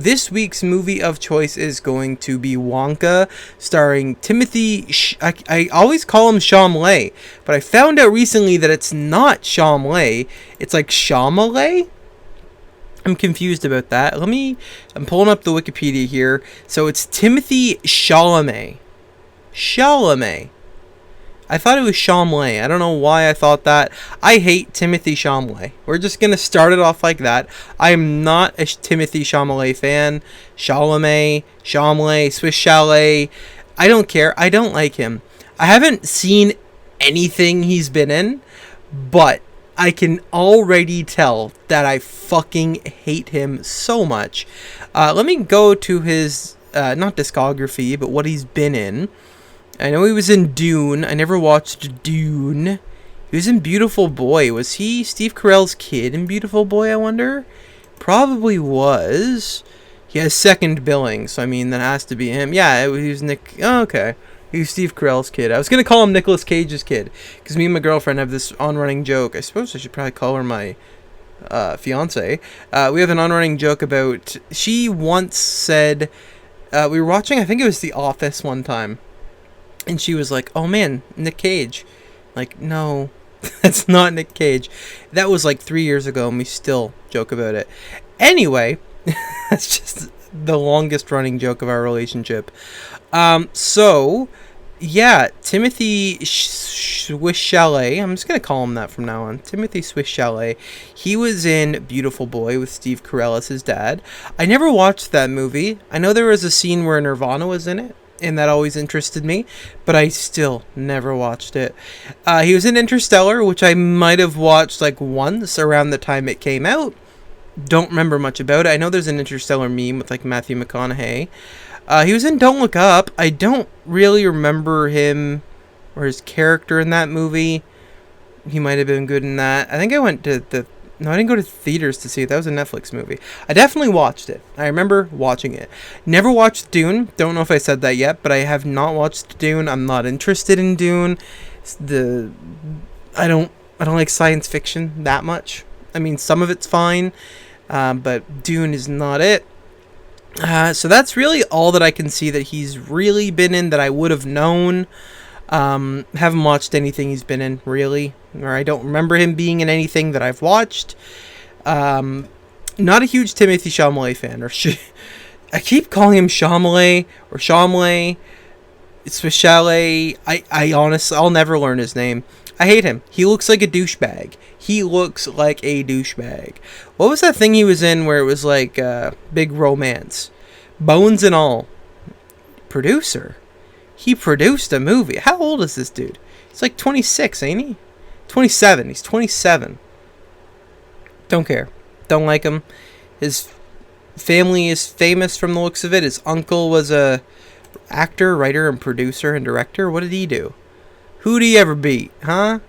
This week's movie of choice is going to be Wonka, starring I always call him Chalamet, but I found out recently that it's not Chalamet. It's like Chalamet? I'm confused about that. I'm pulling up the Wikipedia here. So it's Timothy Chalamet. Chalamet. I thought it was Chalamet. I don't know why I thought that. I hate Timothy Chalamet. We're just going to start it off like that. I am not a Timothy Chalamet fan. Chalamet, Swiss Chalet. I don't care. I don't like him. I haven't seen anything he's been in, but I can already tell that I fucking hate him so much. Let me go to his, not discography, but what he's been in. I know he was in Dune. I never watched Dune. He was in Beautiful Boy. Was he Steve Carell's kid in Beautiful Boy, I wonder? Probably was. He has second billing, so I mean, that has to be him. Yeah, he was Nick. Oh, okay. He was Steve Carell's kid. I was going to call him Nicolas Cage's kid, because me and my girlfriend have this on-running joke. I suppose I should probably call her my fiance. We have an on-running joke about... She once said... we were watching, I think it was The Office one time. And she was like, oh man, Nick Cage. Like, no, that's not Nick Cage. That was like 3 years ago, and we still joke about it. Anyway, that's just the longest running joke of our relationship. So, yeah, Timothy Swiss Chalet. I'm just going to call him that from now on. Timothy Swiss Chalet. He was in Beautiful Boy with Steve Carell as his dad. I never watched that movie. I know there was a scene where Nirvana was in it, and that always interested me, but I still never watched it. He was in Interstellar, which I might have watched like once around the time it came out. Don't remember much about it. I know there's an Interstellar meme with like Matthew McConaughey. He was in Don't Look Up. I don't really remember him or his character in that movie. He might have been good in that. I think I went to I didn't go to theaters to see it. That was a Netflix movie. I definitely watched it. I remember watching it. Never watched Dune. Don't know if I said that yet, but I have not watched Dune. I'm not interested in Dune. I don't like science fiction that much. I mean, some of it's fine, but Dune is not it. So that's really all that I can see that he's really been in that I would have known. Haven't watched anything he's been in, really. Or I don't remember him being in anything that I've watched. Not a huge Timothy Chalamet fan. I keep calling him Chalamet or Chalamet. It's Swiss Chalet. I honestly, I'll never learn his name. I hate him. He looks like a douchebag. What was that thing he was in where it was like big romance? Bones and all. Producer. He produced a movie. How old is this dude? He's like 26, ain't he? 27. He's 27. Don't care. Don't like him. His family is famous from the looks of it. His uncle was a actor, writer, and producer and director. What did he do? Who'd he ever beat? Huh?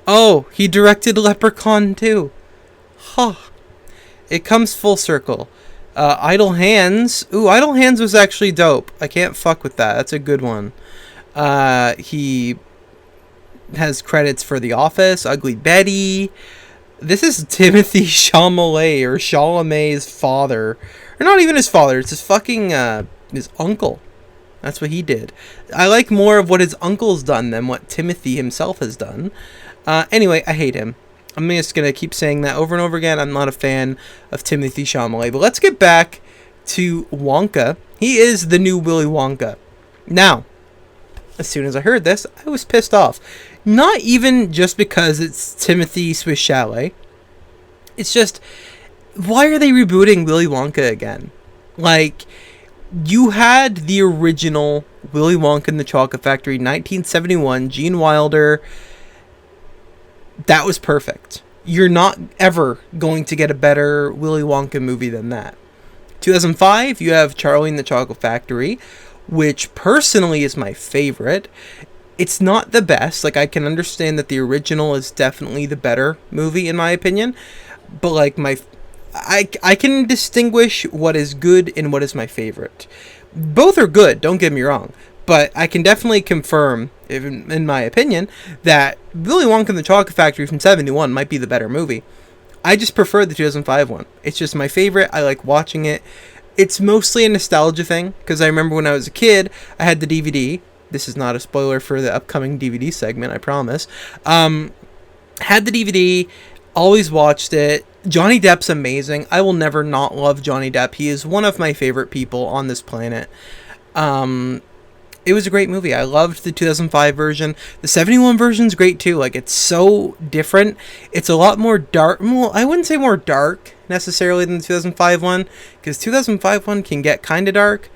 Oh, he directed Leprechaun 2. Huh. It comes full circle. Idle Hands. Ooh, Idle Hands was actually dope. I can't fuck with that. That's a good one. He has credits for The Office, Ugly Betty. This is Timothy Chalamet, or Chalamet's father. Or not even his father. It's his fucking, his uncle. That's what he did. I like more of what his uncle's done than what Timothy himself has done. Anyway, I hate him. I'm just going to keep saying that over and over again. I'm not a fan of Timothy Chalamet. But let's get back to Wonka. He is the new Willy Wonka. Now, as soon as I heard this, I was pissed off. Not even just because it's Timothy Swiss Chalet. It's just, why are they rebooting Willy Wonka again? Like, you had the original Willy Wonka and the Chocolate Factory, 1971, Gene Wilder. That was perfect. You're not ever going to get a better Willy Wonka movie than that. 2005, you have Charlie and the Chocolate Factory, which personally is my favorite. It's not the best. Like, I can understand that the original is definitely the better movie, in my opinion. But, like, I can distinguish what is good and what is my favorite. Both are good, don't get me wrong. But I can definitely confirm, in my opinion, that Willy Wonka and the Chocolate Factory from 71 might be the better movie. I just prefer the 2005 one. It's just my favorite. I like watching it. It's mostly a nostalgia thing, because I remember when I was a kid, I had the DVD. This is not a spoiler for the upcoming DVD segment, I promise. Had the DVD, always watched it. Johnny Depp's amazing. I will never not love Johnny Depp. He is one of my favorite people on this planet. It was a great movie. I loved the 2005 version. The 71 version's great too. Like, it's so different. It's a lot more dark. Well, I wouldn't say more dark necessarily than the 2005 one, because 2005 one can get kind of dark.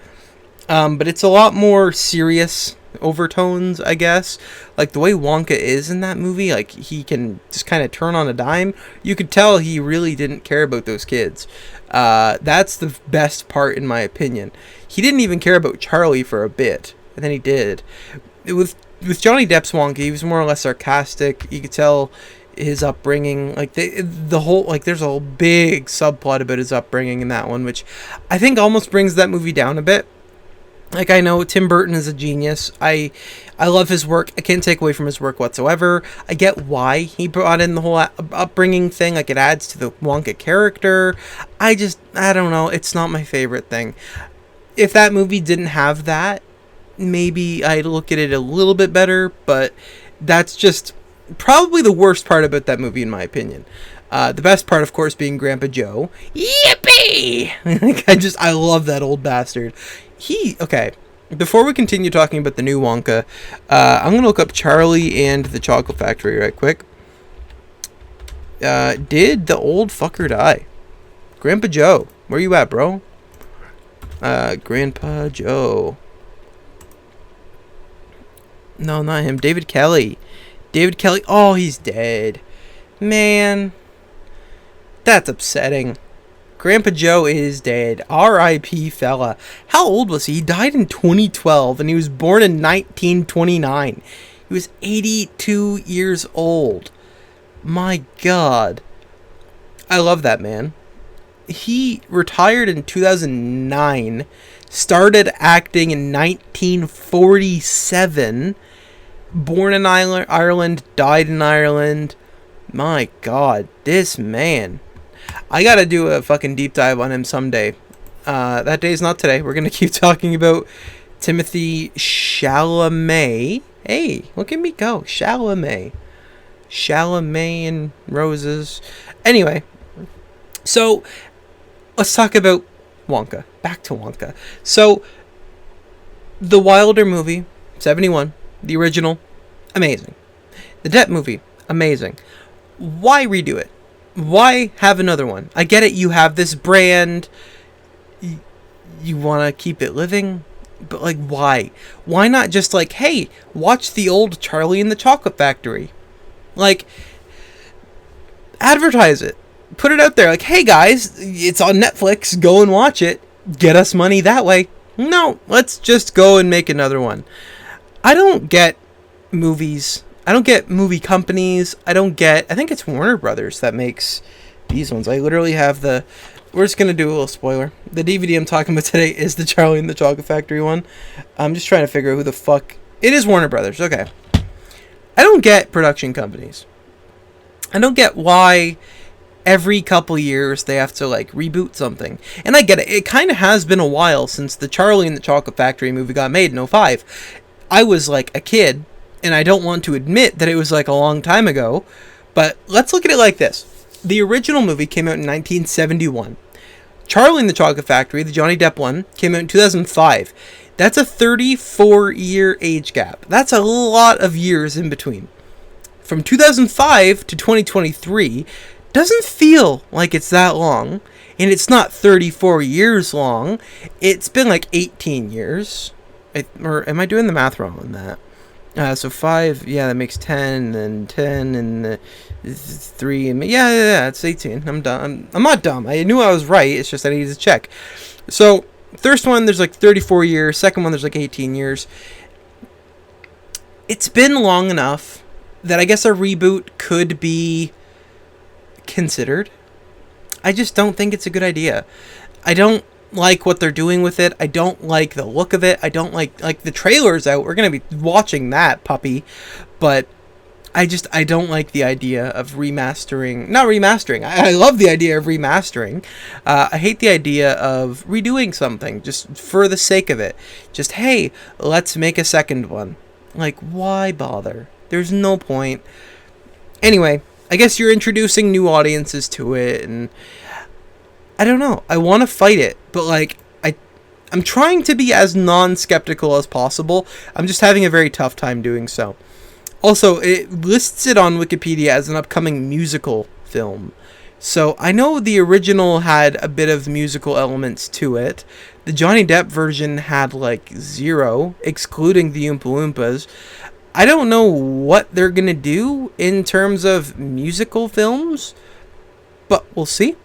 But it's a lot more serious overtones, I guess. Like, the way Wonka is in that movie, like, he can just kind of turn on a dime. You could tell he really didn't care about those kids. That's the best part, in my opinion. He didn't even care about Charlie for a bit, and then he did. With Johnny Depp's Wonka, he was more or less sarcastic. You could tell his upbringing, like, the whole, like, there's a whole big subplot about his upbringing in that one, which I think almost brings that movie down a bit. Like, I know Tim Burton is a genius. I love his work. I can't take away from his work whatsoever. I get why he brought in the whole upbringing thing. Like, it adds to the Wonka character. I don't know. It's not my favorite thing. If that movie didn't have that, maybe I'd look at it a little bit better. But that's just probably the worst part about that movie, in my opinion. The best part, of course, being Grandpa Joe. Yippee! I love that old bastard. Okay, before we continue talking about the new Wonka, I'm going to look up Charlie and the Chocolate Factory right quick. Did the old fucker die? Grandpa Joe, where you at, bro? Grandpa Joe. No, not him. David Kelly. Oh, he's dead. Man, that's upsetting. Grandpa Joe is dead. R.I.P. fella. How old was he? He died in 2012, and he was born in 1929. He was 82 years old. My God. I love that man. He retired in 2009, started acting in 1947, born in Ireland, died in Ireland. My God, this man. I gotta do a fucking deep dive on him someday. That day's not today. We're gonna keep talking about Timothy Chalamet. Hey, look at me go. Chalamet and roses. Anyway, so let's talk about Wonka. Back to Wonka. So, the Wilder movie, 71, the original, amazing. The Depp movie, amazing. Why redo it? Why have another one? I get it, you have this brand, you want to keep it living, but, like, why? Why not just, like, hey, watch the old Charlie and the Chocolate Factory? Like, advertise it. Put it out there, like, hey guys, it's on Netflix, go and watch it, get us money that way. No, let's just go and make another one. I don't get movies. I don't get movie companies. I think it's Warner Brothers that makes these ones. I literally have we're just going to do a little spoiler. The DVD I'm talking about today is the Charlie and the Chocolate Factory one. I'm just trying to figure out who the fuck. It is Warner Brothers. Okay. I don't get production companies. I don't get why every couple years they have to, like, reboot something. And I get it. It kind of has been a while since the Charlie and the Chocolate Factory movie got made in 2005. I was, like, a kid. And I don't want to admit that it was, like, a long time ago. But let's look at it like this. The original movie came out in 1971. Charlie and the Chocolate Factory, the Johnny Depp one, came out in 2005. That's a 34-year age gap. That's a lot of years in between. From 2005 to 2023 doesn't feel like it's that long. And it's not 34 years long. It's been, like, 18 years. Or am I doing the math wrong on that? So 5, yeah, that makes 10, and 10, and 3, and yeah, it's 18. I'm done. I'm not dumb. I knew I was right. It's just I needed to check. So, first one, there's like 34 years. Second one, there's like 18 years. It's been long enough that I guess a reboot could be considered. I just don't think it's a good idea. I don't like what they're doing with it. I don't like the look of it. I don't like the trailer's out. We're going to be watching that puppy. But I don't like the idea of remastering. Not remastering. I love the idea of remastering. I hate the idea of redoing something just for the sake of it. Just, hey, let's make a second one. Like, why bother? There's no point. Anyway, I guess you're introducing new audiences to it, and I don't know. I want to fight it, but like, I'm trying to be as non-skeptical as possible. I'm just having a very tough time doing so. Also, it lists it on Wikipedia as an upcoming musical film. So I know the original had a bit of musical elements to it. The Johnny Depp version had like 0, excluding the Oompa Loompas. I don't know what they're going to do in terms of musical films, but we'll see.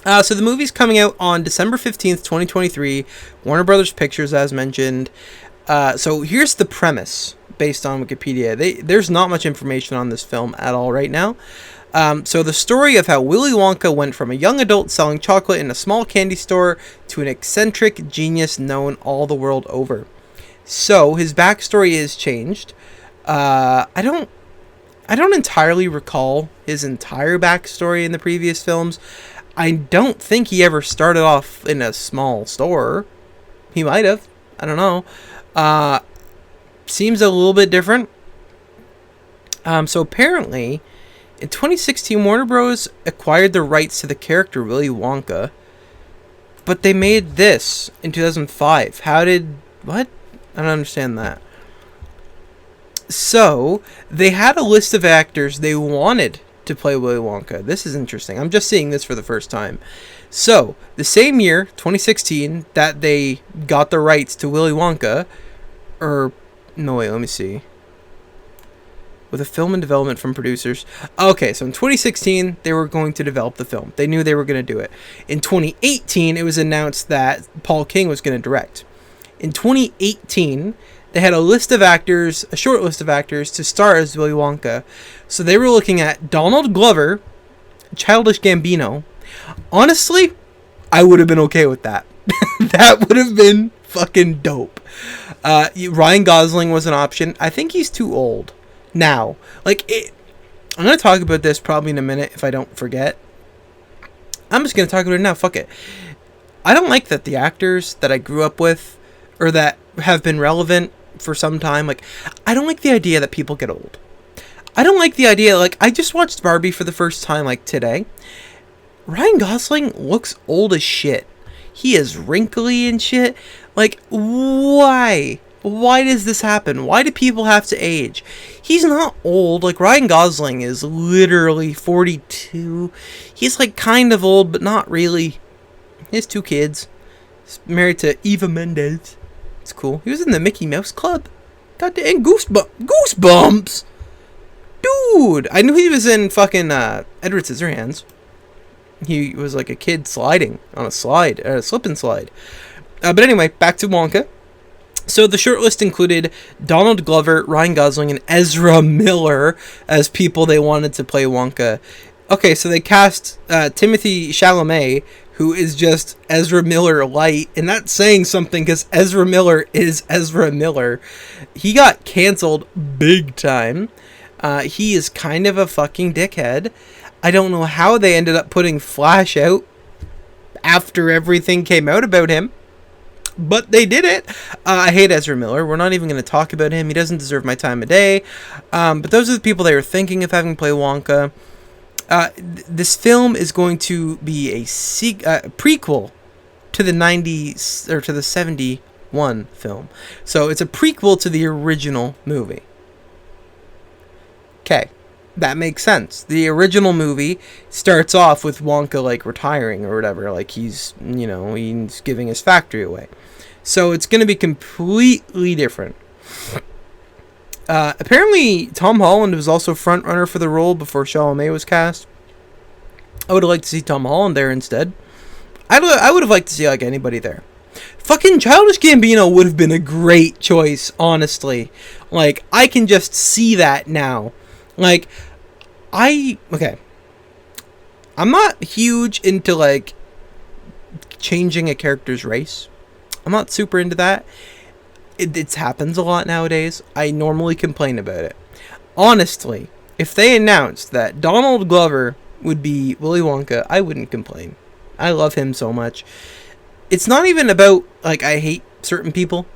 So the movie's coming out on December 15th, 2023. Warner Brothers Pictures, as mentioned. So here's the premise based on Wikipedia. There's not much information on this film at all right now. So the story of how Willy Wonka went from a young adult selling chocolate in a small candy store to an eccentric genius known all the world over. So his backstory is changed. I don't entirely recall his entire backstory in the previous films. I don't think he ever started off in a small store. He might have. I don't know. Seems a little bit different. So apparently, in 2016, Warner Bros. Acquired the rights to the character Willy Wonka, but they made this in 2005. What? I don't understand that. So, they had a list of actors they wanted to play Willy Wonka. This is interesting. I'm just seeing this for the first time. So, the same year, 2016, that they got the rights to Willy Wonka, no, wait, let me see. With a film in development from producers. Okay, so in 2016, they were going to develop the film. They knew they were going to do it. In 2018, it was announced that Paul King was going to direct. In 2018, they had a short list of actors to star as Willy Wonka. So they were looking at Donald Glover, Childish Gambino. Honestly, I would have been okay with that. That would have been fucking dope. Ryan Gosling was an option. I think he's too old now. I'm going to talk about this probably in a minute if I don't forget. I'm just going to talk about it now. Fuck it. I don't like that the actors that I grew up with or that have been relevant for some time, I don't like the idea that people get old. I don't like the idea, I just watched Barbie for the first time, today. Ryan Gosling looks old as shit. He is wrinkly and shit. Why? Why does this happen? Why do people have to age? He's not old. Ryan Gosling is literally 42. He's, kind of old, but not really. He has 2 kids. He's married to Eva Mendes. It's cool. He was in the Mickey Mouse Club. Goddamn Goosebumps. Dude, I knew he was in fucking Edward Scissorhands. He was like a kid sliding on a slip and slide. But anyway, back to Wonka. So the shortlist included Donald Glover, Ryan Gosling, and Ezra Miller as people they wanted to play Wonka. Okay, so they cast Timothée Chalamet, who is just Ezra Miller light, and that's saying something because Ezra Miller is Ezra Miller. He got canceled big time. He is kind of a fucking dickhead. I don't know how they ended up putting Flash out after everything came out about him, but they did it. I hate Ezra Miller. We're not even going to talk about him. He doesn't deserve my time of day. But those are the people they were thinking of having play Wonka. This film is going to be a prequel to the 90s or to the 71 film. So it's a prequel to the original movie. Okay, that makes sense. The original movie starts off with Wonka retiring or whatever, he's giving his factory away. So it's going to be completely different. Apparently, Tom Holland was also frontrunner for the role before Chalamet was cast. I would have liked to see Tom Holland there instead. I would have liked to see anybody there. Fucking Childish Gambino would have been a great choice, honestly. I can just see that now. Okay. I'm not huge into changing a character's race. I'm not super into that. It happens a lot nowadays. I normally complain about it. Honestly, if they announced that Donald Glover would be Willy Wonka, I wouldn't complain. I love him so much. It's not even about, like, I hate certain people.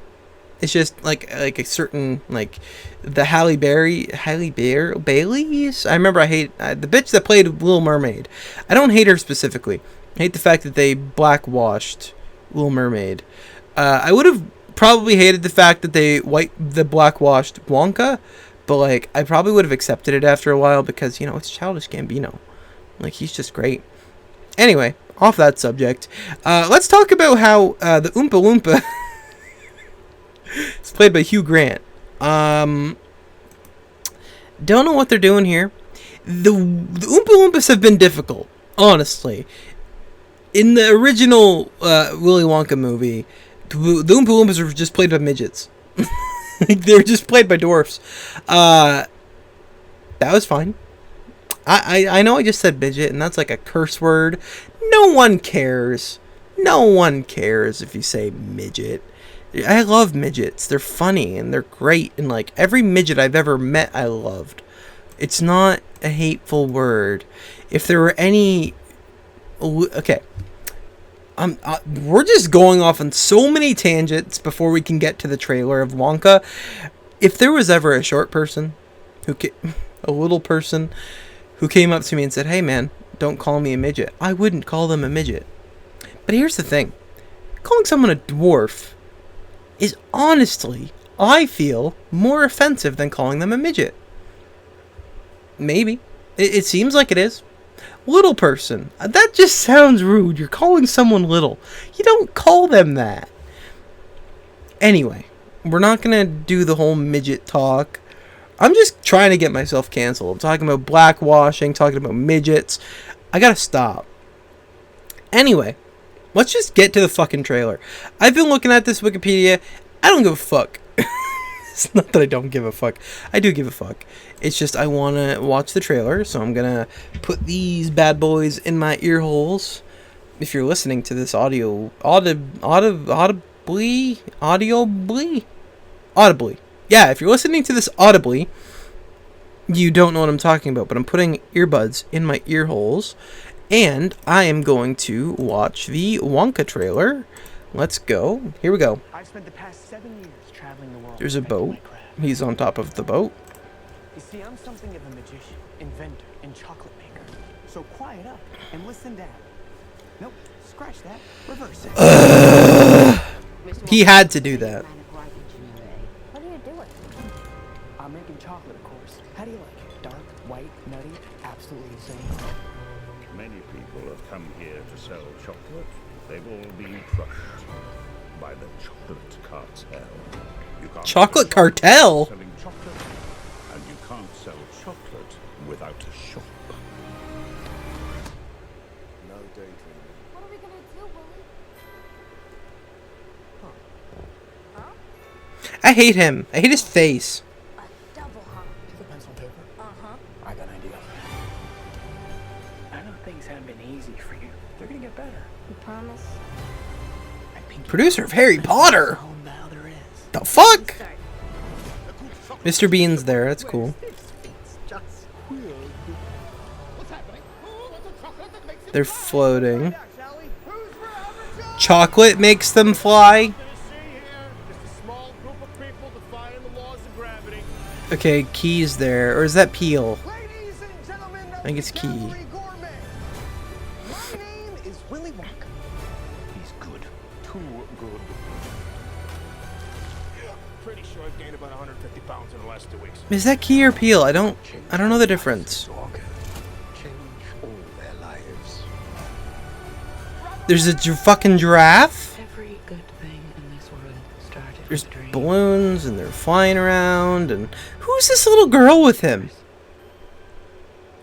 It's just like a certain, like, the Baileys. I remember I hate the bitch that played Little Mermaid. I don't hate her specifically. I hate the fact that they blackwashed Little Mermaid. I would have probably hated the fact that they blackwashed Wonka, but like I probably would have accepted it after a while because, you know, it's Childish Gambino. Like, he's just great. Anyway, off that subject, let's talk about how the Oompa Loompa is played by Hugh Grant. Don't know what they're doing here. The Oompa Loompas have been difficult, honestly. In the original Willy Wonka movie, the Oompa Loompas were just played by midgets. They were just played by dwarfs. That was fine. I know I just said midget, and that's like a curse word. No one cares. No one cares if you say midget. I love midgets. They're funny, and they're great. And, like, every midget I've ever met, I loved. It's not a hateful word. If there were any... Okay. We're just going off on so many tangents before we can get to the trailer of Wonka. If there was ever a short person, a little person, who came up to me and said, "Hey man, don't call me a midget," I wouldn't call them a midget. But here's the thing. Calling someone a dwarf is honestly, I feel, more offensive than calling them a midget. Maybe. It seems like it is. Little person. That just sounds rude. You're calling someone little. You don't call them that. Anyway, we're not going to do the whole midget talk. I'm just trying to get myself canceled. I'm talking about blackwashing, talking about midgets. I gotta stop. Anyway, let's just get to the fucking trailer. I've been looking at this Wikipedia. I don't give a fuck. It's not that I don't give a fuck. I do give a fuck. It's just I want to watch the trailer, so I'm going to put these bad boys in my ear holes. If you're listening to this audibly. Yeah, if you're listening to this audibly, you don't know what I'm talking about, but I'm putting earbuds in my ear holes, and I am going to watch the Wonka trailer. Let's go. Here we go. I've spent the past 7 years traveling the world. There's a boat. He's on top of the boat. You see, I'm something of a magician, inventor, and chocolate maker. So quiet up and listen down. Nope, scratch that. Reverse it. He had to do that. What are you doing? I'm making chocolate, of course. How do you like it? Dark, white, nutty, absolutely insane. Many people have come here to sell chocolate. They've all been crushed by the chocolate cartel. You can't Chocolate cartel? selling chocolate, and you can't sell chocolate without a shop. No daydreaming. What are we gonna do, Willie? I hate him. I hate his face. A double hump. The pencil and paper? Uh-huh. I got an idea. I know things haven't been easy for you. They're gonna get better. You promise? I think Producer of Harry Potter. all now there is. The fuck? Start. Mr. Bean's there. That's cool. They're floating. Chocolate makes them fly. Okay, Key's there. Or is that Peel? I think it's Key. My name is Willy Wonka. He's good. Too good. Pretty sure I've gained about 150 pounds in the last 2 weeks. Is that Key or Peel? I don't know the difference. Change all their lives. There's a fucking giraffe. Every good thing in this world started There's with a dream. balloons and they're flying around. And who's this little girl with him?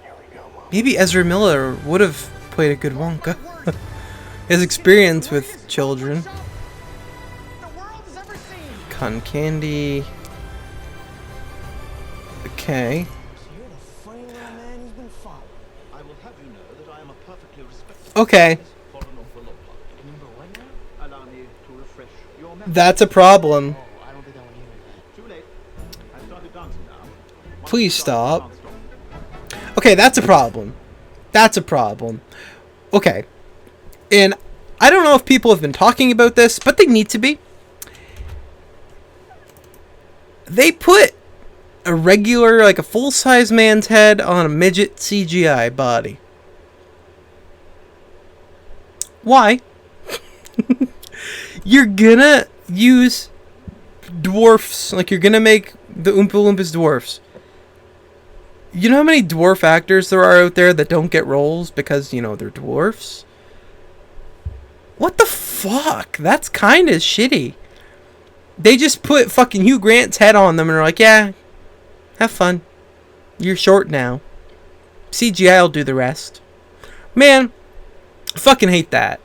Here we go, Mom. Maybe Ezra Miller would have played a good Wonka. His experience with children. The world has ever seen. Cotton candy. Okay. So you're the funny little man who's been followed. I will have you know that I am a perfectly respectable Okay. foreign overlord. Remember what now? Allow me to refresh your memory. That's a problem. Oh, I don't think I want to hear that. Too late. I've started dancing now. Please stop. Okay, that's a problem. That's a problem. Okay. And I don't know if people have been talking about this, but they need to be. They put a regular, like a full-size man's head on a midget CGI body. Why? You're gonna use dwarfs, like you're gonna make the Oompa Loompas dwarfs. You know how many dwarf actors there are out there that don't get roles because, you know, they're dwarfs? What the fuck? That's kind of shitty. They just put fucking Hugh Grant's head on them and are like, yeah, have fun. You're short now. CGI will do the rest. Man, I fucking hate that.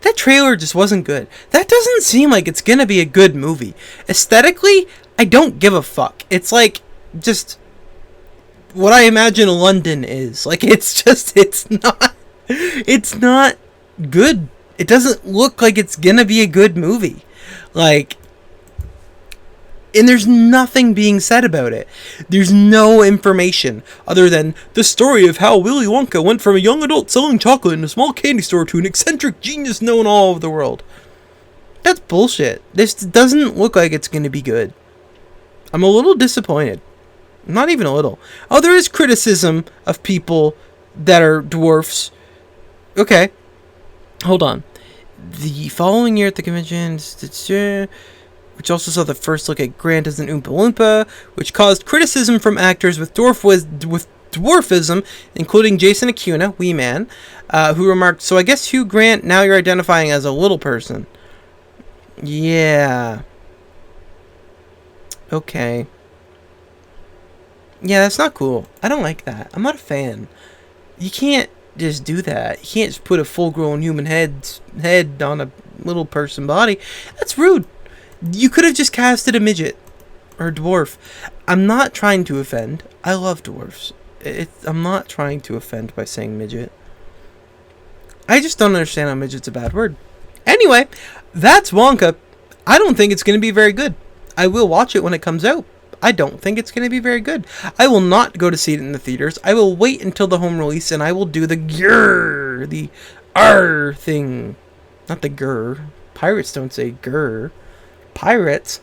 That trailer just wasn't good. That doesn't seem like it's gonna be a good movie. Aesthetically, I don't give a fuck. It's like, just what I imagine London is. Like, it's not good. It doesn't look like it's gonna be a good movie. Like, and there's nothing being said about it. There's no information other than the story of how Willy Wonka went from a young adult selling chocolate in a small candy store to an eccentric genius known all over the world. That's bullshit. This doesn't look like it's going to be good. I'm a little disappointed. Not even a little. Oh, there is criticism of people that are dwarfs. Okay. Hold on. The following year at the convention, which also saw the first look at Grant as an Oompa Loompa, which caused criticism from actors with dwarfism, including Jason Acuna, Wee Man, who remarked, "So I guess Hugh Grant, now you're identifying as a little person." Yeah. Okay. Yeah, that's not cool. I don't like that. I'm not a fan. You can't just do that. You can't just put a full-grown human head on a little person body. That's rude. You could have just casted a midget or a dwarf. I'm not trying to offend. I love dwarfs. I'm not trying to offend by saying midget. I just don't understand how midget's a bad word. Anyway, that's Wonka. I don't think it's going to be very good. I will watch it when it comes out. I don't think it's going to be very good. I will not go to see it in the theaters. I will wait until the home release and I will do the grrr, the R thing. Not the grr. Pirates don't say grr. Pirates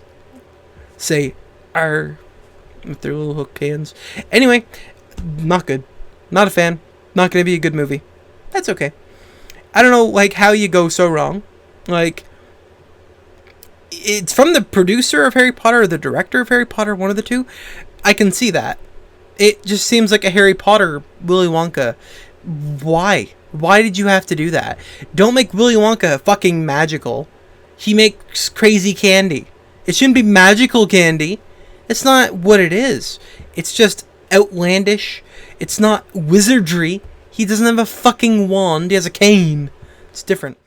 say R with their little hook hands. Anyway, not good. Not a fan. Not going to be a good movie. That's okay. I don't know, like, how you go so wrong. Like, it's from the producer of Harry Potter or the director of Harry Potter, one of the two. I can see that. It just seems like a Harry Potter Willy Wonka. Why? Why did you have to do that? Don't make Willy Wonka fucking magical. He makes crazy candy. It shouldn't be magical candy. It's not what it is. It's just outlandish. It's not wizardry. He doesn't have a fucking wand. He has a cane. It's different.